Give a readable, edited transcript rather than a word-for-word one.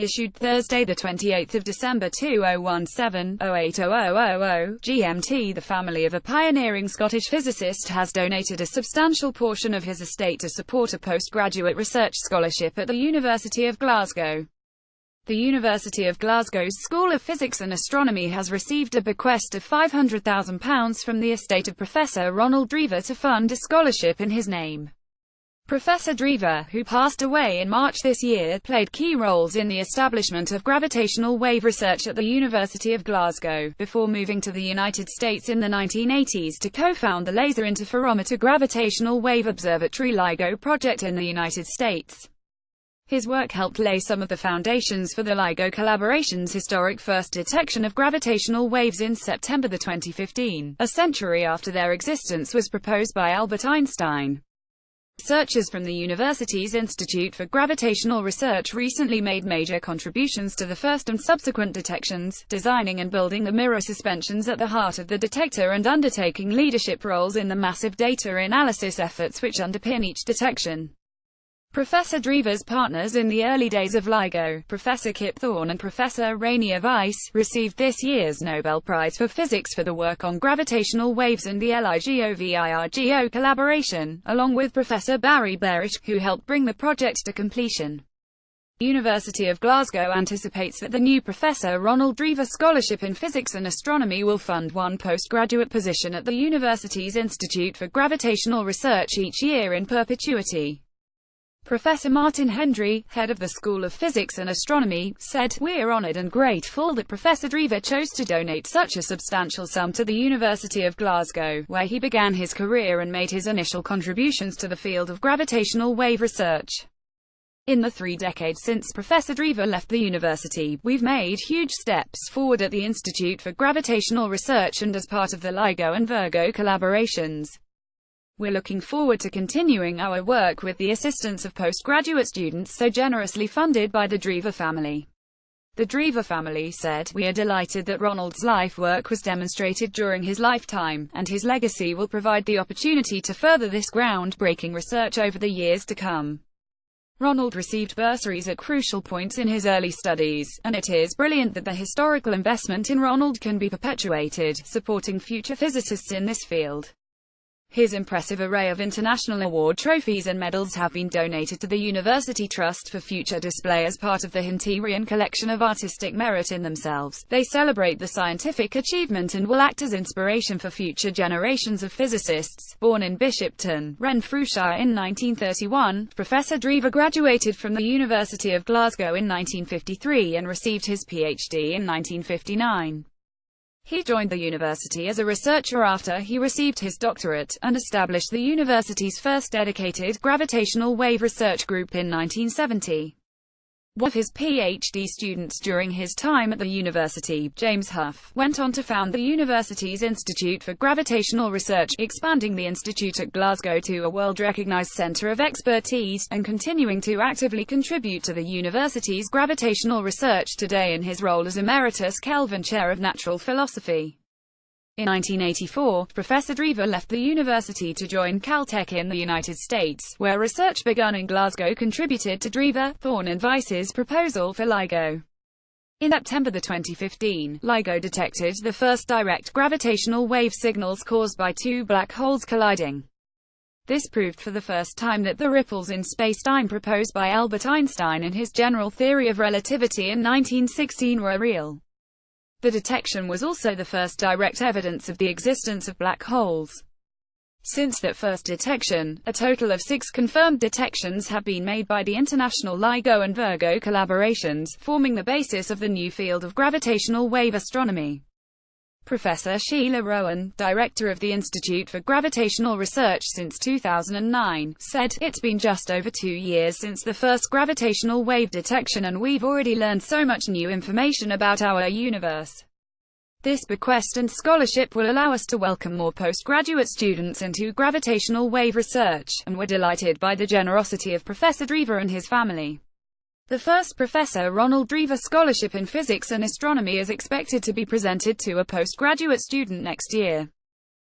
Issued Thursday, 28 December 2017, 08:00 GMT, the family of a pioneering Scottish physicist has donated a substantial portion of his estate to support a postgraduate research scholarship at the University of Glasgow. The University of Glasgow's School of Physics and Astronomy has received a bequest of £500,000 from the estate of Professor Ronald Drever to fund a scholarship in his name. Professor Drever, who passed away in March this year, played key roles in the establishment of gravitational wave research at the University of Glasgow, before moving to the United States in the 1980s to co-found the Laser Interferometer Gravitational Wave Observatory LIGO project in the United States. His work helped lay some of the foundations for the LIGO collaboration's historic first detection of gravitational waves in September 2015, a century after their existence was proposed by Albert Einstein. Researchers from the university's Institute for Gravitational Research recently made major contributions to the first and subsequent detections, designing and building the mirror suspensions at the heart of the detector and undertaking leadership roles in the massive data analysis efforts which underpin each detection. Professor Drever's partners in the early days of LIGO, Professor Kip Thorne and Professor Rainier Weiss, received this year's Nobel Prize for Physics for the work on gravitational waves and the LIGO-VIRGO collaboration, along with Professor Barry Barish, who helped bring the project to completion. The University of Glasgow anticipates that the new Professor Ronald Drever Scholarship in Physics and Astronomy will fund one postgraduate position at the university's Institute for Gravitational Research each year in perpetuity. Professor Martin Hendry, head of the School of Physics and Astronomy, said, "We're honored and grateful that Professor Drever chose to donate such a substantial sum to the University of Glasgow, where he began his career and made his initial contributions to the field of gravitational wave research. In the 3 decades since Professor Drever left the university, we've made huge steps forward at the Institute for Gravitational Research and as part of the LIGO and Virgo collaborations. We're looking forward to continuing our work with the assistance of postgraduate students so generously funded by the Drever family." The Drever family said, "We are delighted that Ronald's life work was demonstrated during his lifetime, and his legacy will provide the opportunity to further this groundbreaking research over the years to come." Ronald received bursaries at crucial points in his early studies, and it is brilliant that the historical investment in Ronald can be perpetuated, supporting future physicists in this field. His impressive array of international award trophies and medals have been donated to the University Trust for future display as part of the Hunterian collection of artistic merit in themselves. They celebrate the scientific achievement and will act as inspiration for future generations of physicists. Born in Bishopton, Renfrewshire in 1931, Professor Drever graduated from the University of Glasgow in 1953 and received his PhD in 1959. He joined the university as a researcher after he received his doctorate, and established the university's first dedicated gravitational wave research group in 1970. One of his PhD students during his time at the university, James Huff, went on to found the university's Institute for Gravitational Research, expanding the institute at Glasgow to a world-recognized centre of expertise, and continuing to actively contribute to the university's gravitational research today in his role as Emeritus Kelvin Chair of Natural Philosophy. In 1984, Professor Drever left the university to join Caltech in the United States, where research begun in Glasgow contributed to Drever, Thorne and Weiss's proposal for LIGO. In September 2015, LIGO detected the first direct gravitational wave signals caused by 2 black holes colliding. This proved for the first time that the ripples in spacetime proposed by Albert Einstein in his general theory of relativity in 1916 were real. The detection was also the first direct evidence of the existence of black holes. Since that first detection, a total of 6 confirmed detections have been made by the international LIGO and Virgo collaborations, forming the basis of the new field of gravitational wave astronomy. Professor Sheila Rowan, director of the Institute for Gravitational Research since 2009, said, "It's been just over 2 years since the first gravitational wave detection and we've already learned so much new information about our universe. This bequest and scholarship will allow us to welcome more postgraduate students into gravitational wave research, and we're delighted by the generosity of Professor Drever and his family." The first Professor Ronald Drever Scholarship in Physics and Astronomy is expected to be presented to a postgraduate student next year.